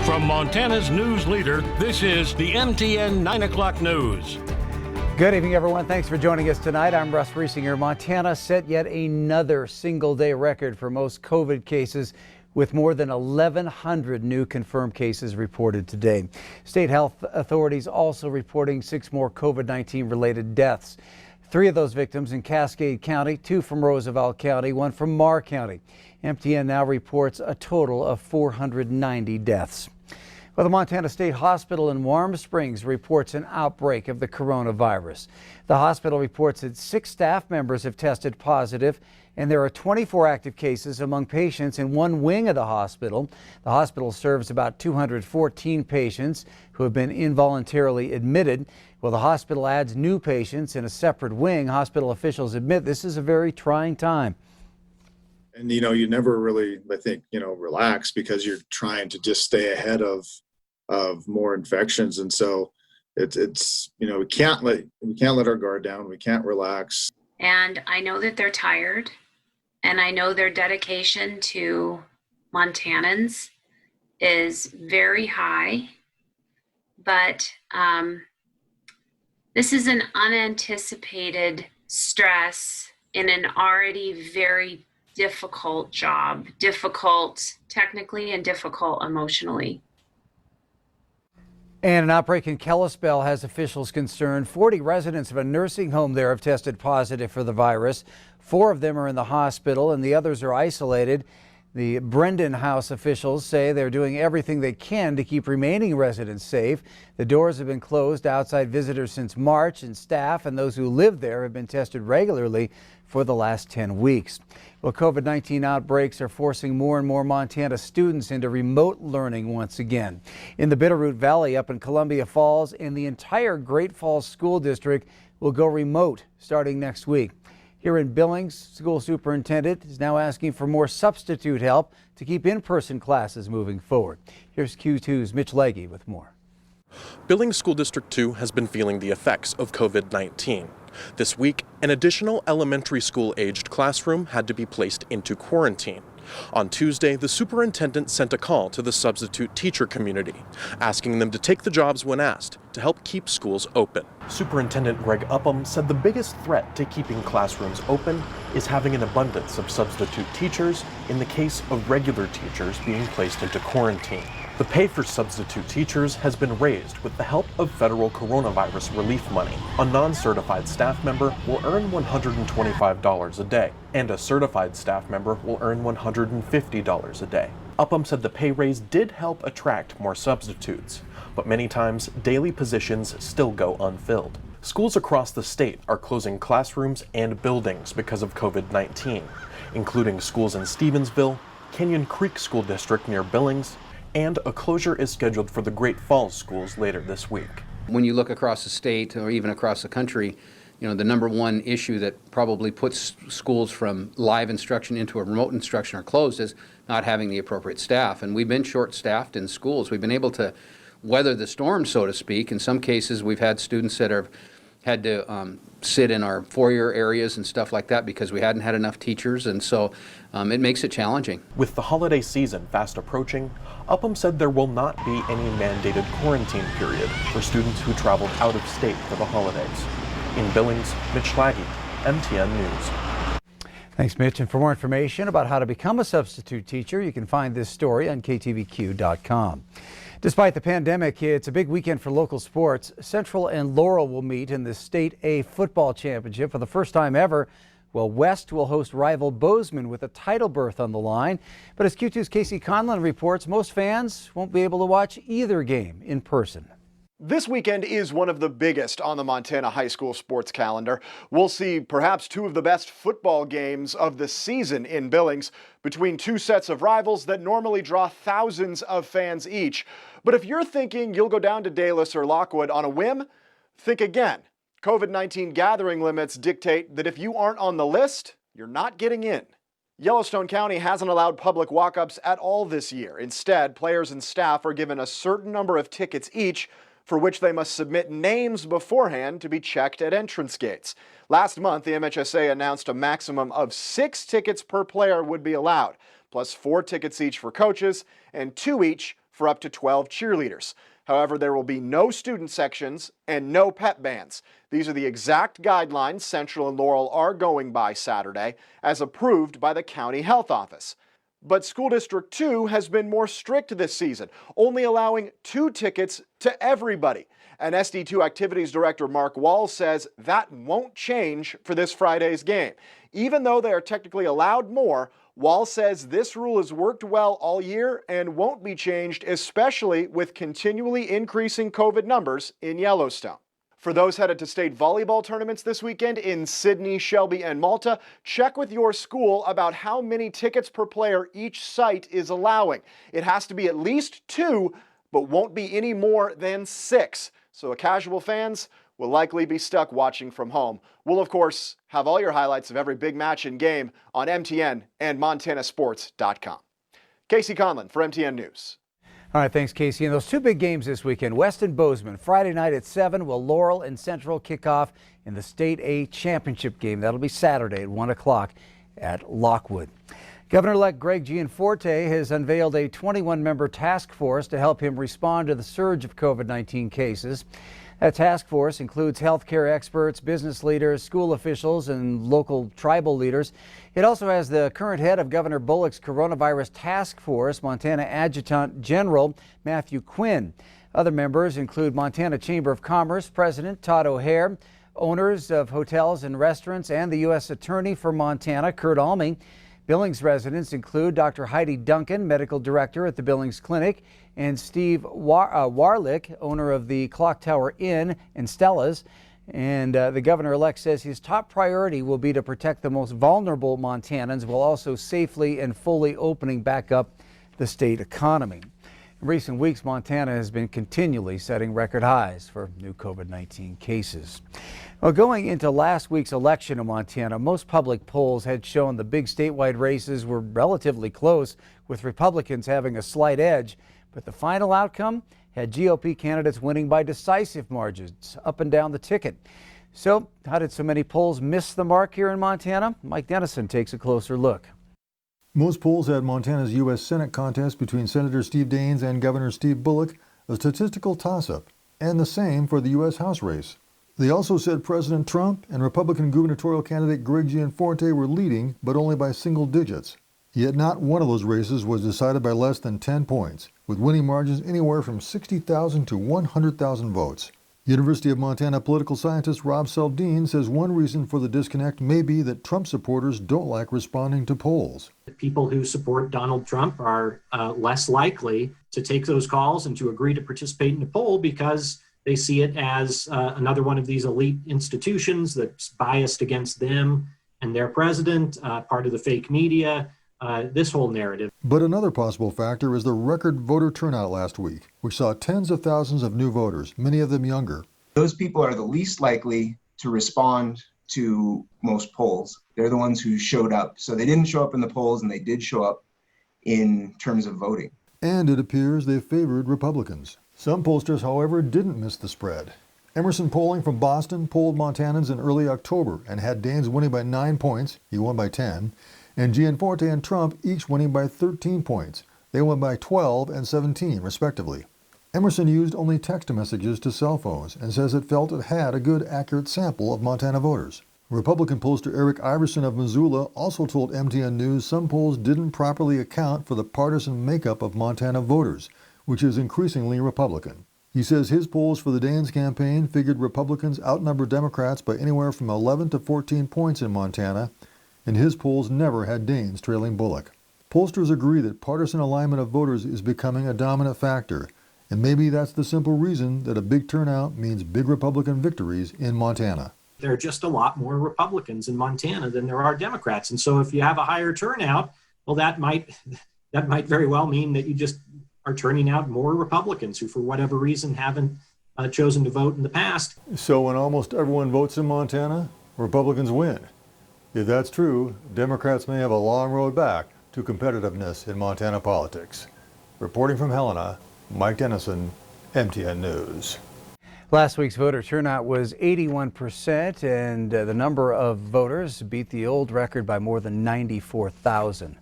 From Montana's news leader, this is the MTN 9 o'clock news. Good evening, everyone. Thanks for joining us tonight. I'm Russ Riesinger. Montana set yet another single-day record for most COVID cases, with more than 1,100 new confirmed cases reported today. State health authorities also reporting 6 more COVID-19 related deaths. 3 of those victims in Cascade County, 2 from Roosevelt County, 1 from Marr County. MTN now reports a total of 490 deaths. Well, the Montana State Hospital in Warm Springs reports an outbreak of the coronavirus. The hospital reports that 6 staff members have tested positive, and there are 24 active cases among patients in one wing of the hospital. The hospital serves about 214 patients who have been involuntarily admitted. Well, the hospital adds new patients in a separate wing. Hospital officials admit this is a very trying time. And, you never really, I think, relax, because you're trying to just stay ahead of more infections. And so it's we can't let our guard down. We can't relax. And I know that they're tired, and I know their dedication to Montanans is very high, but this is an unanticipated stress in an already very difficult job, difficult technically and difficult emotionally. And an outbreak in Kalispell has officials concerned. 40 residents of a nursing home there have tested positive for the virus. 4 of them are in the hospital and the others are isolated. The Brendan House officials say they're doing everything they can to keep remaining residents safe. The doors have been closed outside visitors since March, and staff and those who live there have been tested regularly for the last 10 weeks. Well, COVID-19 outbreaks are forcing more and more Montana students into remote learning once again. In the Bitterroot Valley up in Columbia Falls and the entire Great Falls School District will go remote starting next week. Here in Billings, school superintendent is now asking for more substitute help to keep in-person classes moving forward. Here's Q2's Mitch Legge with more. Billings School District 2 has been feeling the effects of COVID-19. This week, an additional elementary school-aged classroom had to be placed into quarantine. On Tuesday, the superintendent sent a call to the substitute teacher community, asking them to take the jobs when asked to help keep schools open. Superintendent Greg Upham said the biggest threat to keeping classrooms open is having an abundance of substitute teachers in the case of regular teachers being placed into quarantine. The pay for substitute teachers has been raised with the help of federal coronavirus relief money. A non-certified staff member will earn $125 a day, and a certified staff member will earn $150 a day. Upham said the pay raise did help attract more substitutes, but many times daily positions still go unfilled. Schools across the state are closing classrooms and buildings because of COVID-19, including schools in Stevensville, Canyon Creek School District near Billings, and a closure is scheduled for the Great Falls schools later this week. When you look across the state or even across the country, the number one issue that probably puts schools from live instruction into a remote instruction or closed is not having the appropriate staff. And we've been short-staffed in schools. We've been able to weather the storm, so to speak. In some cases, we've had students that have had to sit in our foyer areas and stuff like that because we hadn't had enough teachers, and so it makes it challenging. With the holiday season fast approaching, Upham said there will not be any mandated quarantine period for students who traveled out of state for the holidays. In Billings, Mitch Legge, MTN News. Thanks, Mitch. And for more information about how to become a substitute teacher, you can find this story on ktvq.com. Despite the pandemic, it's a big weekend for local sports. Central and Laurel will meet in the State A football championship for the first time ever. Well, West will host rival Bozeman with a title berth on the line. But as Q2's Casey Conlon reports, most fans won't be able to watch either game in person. This weekend is one of the biggest on the Montana high school sports calendar. We'll see perhaps 2 of the best football games of the season in Billings between 2 sets of rivals that normally draw thousands of fans each. But if you're thinking you'll go down to Dallas or Lockwood on a whim, think again. COVID-19 gathering limits dictate that if you aren't on the list, you're not getting in. Yellowstone County hasn't allowed public walk-ups at all this year. Instead, players and staff are given a certain number of tickets each, for which they must submit names beforehand to be checked at entrance gates. Last month, the MHSA announced a maximum of 6 tickets per player would be allowed, plus 4 tickets each for coaches and 2 each for up to 12 cheerleaders. However, there will be no student sections and no pep bands. These are the exact guidelines Central and Laurel are going by Saturday, as approved by the county health office. But School District 2 has been more strict this season, only allowing 2 tickets to everybody. And SD2 Activities Director Mark Walls says that won't change for this Friday's game. Even though they are technically allowed more, Walls says this rule has worked well all year and won't be changed, especially with continually increasing COVID numbers in Yellowstone. For those headed to state volleyball tournaments this weekend in Sydney, Shelby, and Malta, check with your school about how many tickets per player each site is allowing. It has to be at least 2, but won't be any more than 6. So the casual fans will likely be stuck watching from home. We'll, of course, have all your highlights of every big match and game on MTN and MontanaSports.com. Casey Conlon for MTN News. All right, thanks, Casey. And those 2 big games this weekend, West and Bozeman, Friday night at 7, will Laurel and Central kick off in the State A championship game. That'll be Saturday at 1 o'clock at Lockwood. Governor-elect Greg Gianforte has unveiled a 21-member task force to help him respond to the surge of COVID-19 cases. That task force includes healthcare experts, business leaders, school officials, and local tribal leaders. It also has the current head of Governor Bullock's coronavirus task force, Montana Adjutant General Matthew Quinn. Other members include Montana Chamber of Commerce President Todd O'Hare, owners of hotels and restaurants, and the U.S. Attorney for Montana, Kurt Almey. Billings residents include Dr. Heidi Duncan, medical director at the Billings Clinic, and Steve Warlick, owner of the Clock Tower Inn and Stella's. And the governor-elect says his top priority will be to protect the most vulnerable Montanans while also safely and fully opening back up the state economy. In recent weeks, Montana has been continually setting record highs for new COVID-19 cases. Well, going into last week's election in Montana, most public polls had shown the big statewide races were relatively close, with Republicans having a slight edge. But the final outcome had GOP candidates winning by decisive margins up and down the ticket. So how did so many polls miss the mark here in Montana? Mike Dennison takes a closer look. Most polls had Montana's U.S. Senate contest between Senator Steve Daines and Governor Steve Bullock a statistical toss-up, and the same for the U.S. House race. They also said President Trump and Republican gubernatorial candidate Greg Gianforte were leading, but only by single digits. Yet not one of those races was decided by less than 10 points, with winning margins anywhere from 60,000 to 100,000 votes. University of Montana political scientist Rob Seldine says one reason for the disconnect may be that Trump supporters don't like responding to polls. People who support Donald Trump are less likely to take those calls and to agree to participate in the poll because they see it as another one of these elite institutions that's biased against them and their president, part of the fake media, this whole narrative. But another possible factor is the record voter turnout last week, which saw tens of thousands of new voters, many of them younger. Those people are the least likely to respond to most polls. They're the ones who showed up. So they didn't show up in the polls, and they did show up in terms of voting. And it appears they favored Republicans. Some pollsters, however, didn't miss the spread. Emerson Polling from Boston polled Montanans in early October and had Daines winning by 9 points. He won by 10. And Gianforte and Trump each winning by 13 points. They won by 12 and 17, respectively. Emerson used only text messages to cell phones and says it felt it had a good, accurate sample of Montana voters. Republican pollster Eric Iverson of Missoula also told MTN News some polls didn't properly account for the partisan makeup of Montana voters, which is increasingly Republican. He says his polls for the Daines campaign figured Republicans outnumbered Democrats by anywhere from 11 to 14 points in Montana, and his polls never had Daines trailing Bullock. Pollsters agree that partisan alignment of voters is becoming a dominant factor, and maybe that's the simple reason that a big turnout means big Republican victories in Montana. There are just a lot more Republicans in Montana than there are Democrats. And so if you have a higher turnout, well, that might very well mean that you just are turning out more Republicans who, for whatever reason, haven't chosen to vote in the past. So when almost everyone votes in Montana, Republicans win. If that's true, Democrats may have a long road back to competitiveness in Montana politics. Reporting from Helena, Mike Dennison, MTN News. Last week's voter turnout was 81%, and the number of voters beat the old record by more than 94,000.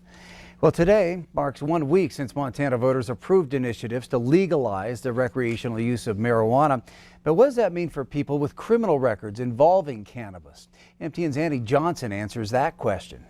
Well, today marks 1 week since Montana voters approved initiatives to legalize the recreational use of marijuana. But what does that mean for people with criminal records involving cannabis? MTN's Annie Johnson answers that question.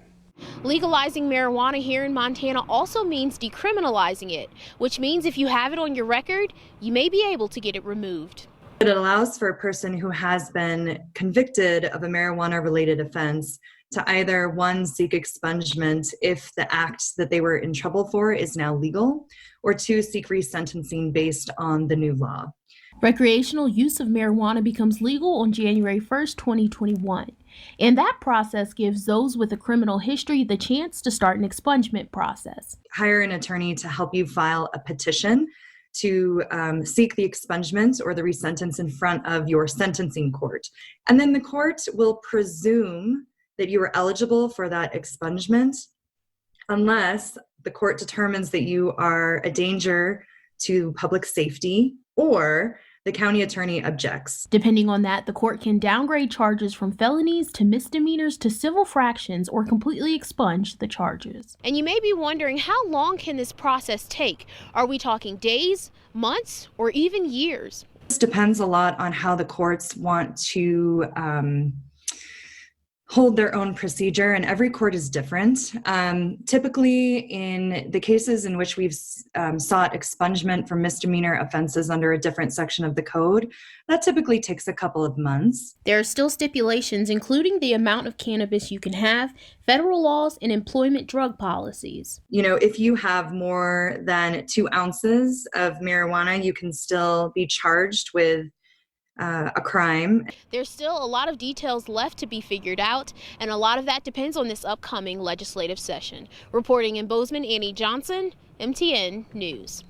Legalizing marijuana here in Montana also means decriminalizing it, which means if you have it on your record, you may be able to get it removed. It allows for a person who has been convicted of a marijuana-related offense to either, one, seek expungement if the act that they were in trouble for is now legal, or two, seek resentencing based on the new law. Recreational use of marijuana becomes legal on January 1st, 2021. And that process gives those with a criminal history the chance to start an expungement process. Hire an attorney to help you file a petition to seek the expungement or the resentence in front of your sentencing court. And then the court will presume that you are eligible for that expungement unless the court determines that you are a danger to public safety or the county attorney objects. Depending on that, the court can downgrade charges from felonies to misdemeanors to civil fractions or completely expunge the charges. And you may be wondering, how long can this process take? Are we talking days, months, or even years? This depends a lot on how the courts want to hold their own procedure, and every court is different. Typically, in the cases in which we've sought expungement for misdemeanor offenses under a different section of the code, that typically takes a couple of months. There are still stipulations, including the amount of cannabis you can have, federal laws, and employment drug policies. You know, if you have more than 2 ounces of marijuana, you can still be charged with a crime. There's still a lot of details left to be figured out, and a lot of that depends on this upcoming legislative session. Reporting in Bozeman, Annie Johnson, MTN News.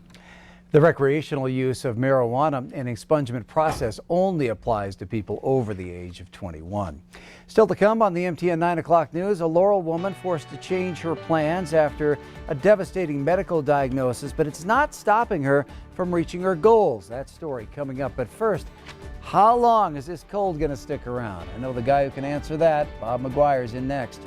The recreational use of marijuana and expungement process only applies to people over the age of 21. Still to come on the MTN 9 o'clock news, a Laurel woman forced to change her plans after a devastating medical diagnosis, but it's not stopping her from reaching her goals. That story coming up. But first, how long is this cold going to stick around? I know the guy who can answer that. Bob McGuire's in next.